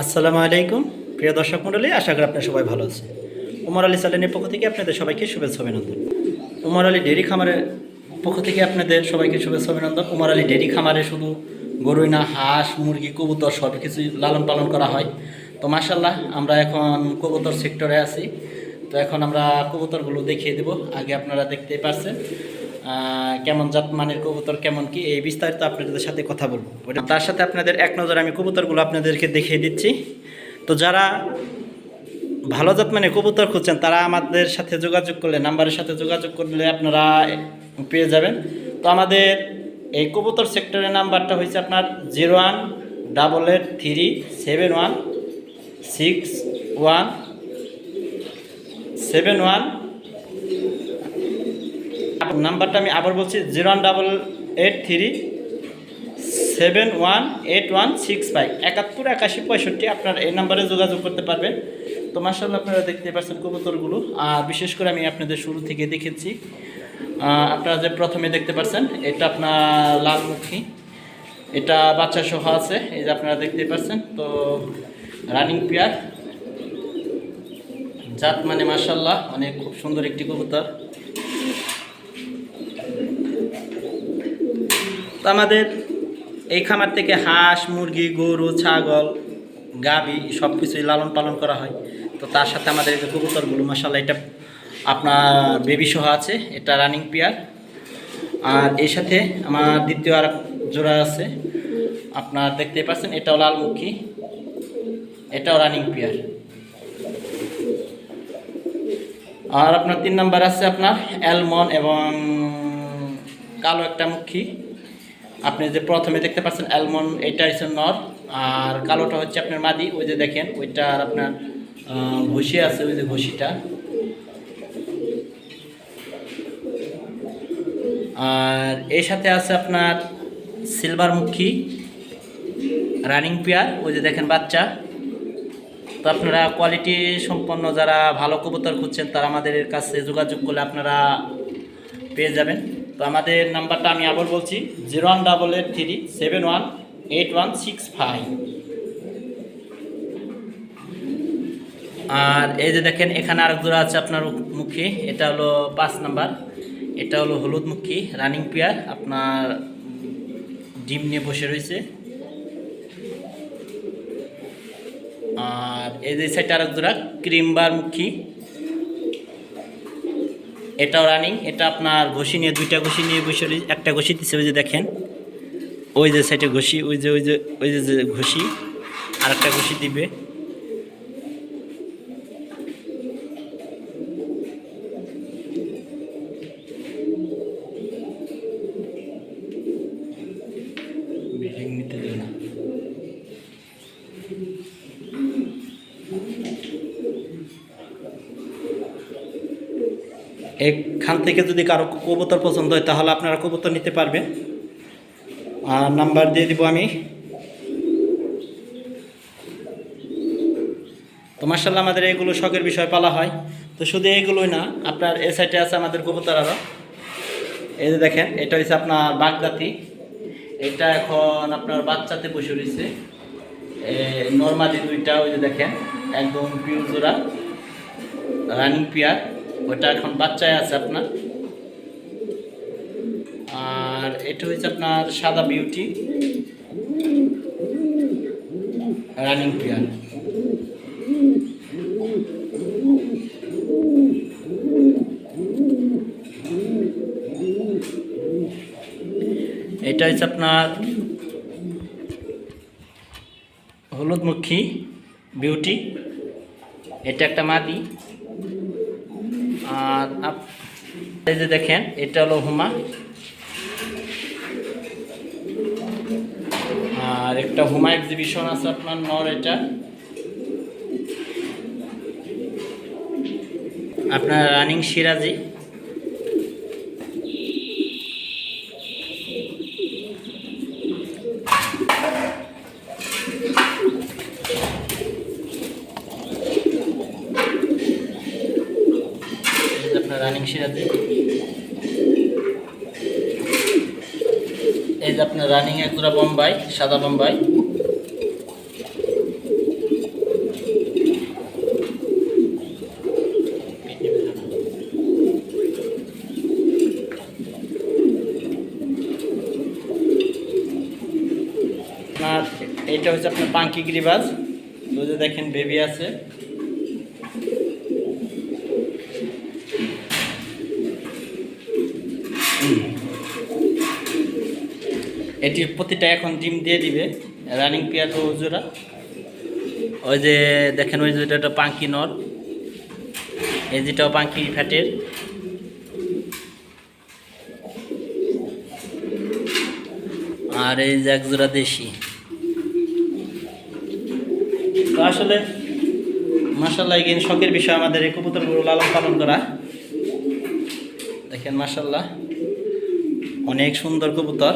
আসসালামু আলাইকুম প্রিয় দর্শক মণ্ডলী, আশা করি আপনারা সবাই ভালো আছেন। উমর আলী চ্যানেলের পক্ষ থেকে আপনাদের সবাইকে শুভেচ্ছা অভিনন্দন। উমর আলী ডেইরি খামারের পক্ষ থেকে আপনাদের সবাইকে শুভেচ্ছা অভিনন্দন। উমর আলী ডেইরি খামারে শুধু গরুই না, হাঁস, মুরগি, কবুতর সব কিছু লালন পালন করা হয়। তো মাশাআল্লাহ, আমরা এখন কবুতর সেক্টরে আছি। তো এখন আমরা কবুতরগুলো দেখিয়ে দেব। আগে আপনারা দেখতেই পাচ্ছেন কেমন জাত মানের কবুতর, কেমন কি, এই বিস্তারিত আপনাদের সাথে কথা বলবো। তার সাথে আপনাদের এক নজরে আমি কবুতরগুলো আপনাদেরকে দেখিয়ে দিচ্ছি। তো যারা ভালো জাত মানে কবুতর খুঁজছেন তারা আমাদের সাথে যোগাযোগ করলে, নাম্বারের সাথে যোগাযোগ করলে আপনারা পেয়ে যাবেন। তো আমাদের এই কবুতর সেক্টরের নাম্বারটা হয়েছে আপনার 0188371617 নাম্বারটা আমি আবার বলছি, 0188371816 71 81 65। আপনার এই নাম্বারে যোগাযোগ করতে পারবেন। তো মাশাআল্লাহ, আপনারা দেখতে পাচ্ছেন কবুতরগুলো। আর বিশেষ করে আমি আপনাদের শুরু থেকে দেখেছি। আপনারা যে প্রথমে দেখতে পাচ্ছেন এটা আপনার লালমুখী, এটা বাচ্চা সহ আছে, এই যে আপনারা দেখতে পাচ্ছেন। তো রানিং পেয়ার জাত মানে মাশাআল্লাহ অনেক খুব সুন্দর একটি কবুতর। তো আমাদের এই খামার থেকে হাঁস, মুরগি, গরু, ছাগল, গাভী সব কিছুই লালন পালন করা হয়। তো তার সাথে আমাদের এই যে কবুতরগুলো মাশাআল্লাহ, এটা আপনার বেবি সহ আছে, এটা রানিং পেয়ার। আর এর সাথে আমার দ্বিতীয় আর জোড়া আছে, আপনার দেখতেই পাচ্ছেন, এটাও লালমুখী, এটাও রানিং পেয়ার। আর আপনার 3 নাম্বার আছে আপনার অ্যালমন এবং কালো একটা মুখী। আপনি যে প্রথমে দেখতে পাচ্ছেন অ্যালমন, এটা হচ্ছে নর, আর কালোটা হচ্ছে আপনার মাদি। ওই যে দেখেন ওইটা আর আপনার ঘষি আছে, ওই যে ঘষিটা। আর এর সাথে আছে আপনার সিলভার মুখী, রানিং পেয়ার, ওই যে দেখেন বাচ্চা। তো আপনারা কোয়ালিটি সম্পন্ন যারা ভালো কবুতর খুঁজছেন তারা আমাদের কাছে যোগাযোগ করলে আপনারা পেয়ে যাবেন। তো আমাদের নাম্বারটা আমি আবার বলছি, 0188371816 আর এই যে দেখেন এখানে আরেক জোড়া আছে আপনার মুখী, এটা হলো 5 নাম্বার, এটা হলো হলুদ মুখী, রানিং পেয়ার, আপনার ডিম নিয়ে বসে রয়েছে। আর এই যে সাইডে আরেক জোড়া ক্রিমবার মুখী, এটাও রানিং, এটা আপনার ঘষি নিয়ে, দুইটা ঘষি নিয়ে বসে, একটা ঘষি দিচ্ছে, ওই যে দেখেন ওই যে সাইডে ঘষি, ওই যে ঘষি, আর একটা ঘষি দিবে। নিতে দেবে না। এখান থেকে যদি কারো কবুতর পছন্দ হয় তাহলে আপনারা কবুতর নিতে পারবেন। আর নাম্বার দিয়ে দিব আমি। তো মাশাআল্লাহ, আমাদের এগুলো শখের বিষয় পালা হয়। তো শুধু এইগুলোই না, আপনার এ সাইডে আছে আমাদের কবুতর আরও। এই যে দেখেন এটা হচ্ছে আপনার বাগদাতি, এটা এখন আপনার বাচ্চাতে বসে রয়েছে। নর্মালি দুইটা, ওই যে দেখেন একদম পিওর জোড়া রানিং পেয়ার, ওটা এখন বাচ্চায় আছে আপনার। আর এটা হচ্ছে আপনার সাদা বিউটি, রানিং পেয়ার। এটা হচ্ছে আপনার হলুদ মুখী বিউটি, এটা একটা মাদি। আর এই যে দেখেন এটা হলো হুমা, আর একটা হুমা এক্সিবিশন আছে আপনার নর, এটা আপনার রানিং সিরাজি। আপনার রানিং সিরাজি, এই যে আপনার রানিং এক জোড়া বোম্বাই, সাদা বোম্বাই। এটা হচ্ছে আপনার পাঙ্কি গিরিবাজ। তো যে দেখেন বেবি আছে। এটি প্রতিটা এখন ডিম দিয়ে দিবে, রানিং পেয়ার তো জোড়া। ওই যে দেখেন ওই যেটা পাঙ্কি নর, এই যেটাও পাঙ্কি ফ্যাটের। আর এই যে এক জোড়া দেশি। তো আসলে মাশাআল্লাহ এগিয়ে শখের বিষয় আমাদের এই কবুতরগুলো লালন পালন করা। দেখেন মাশাআল্লাহ অনেক সুন্দর কবুতর।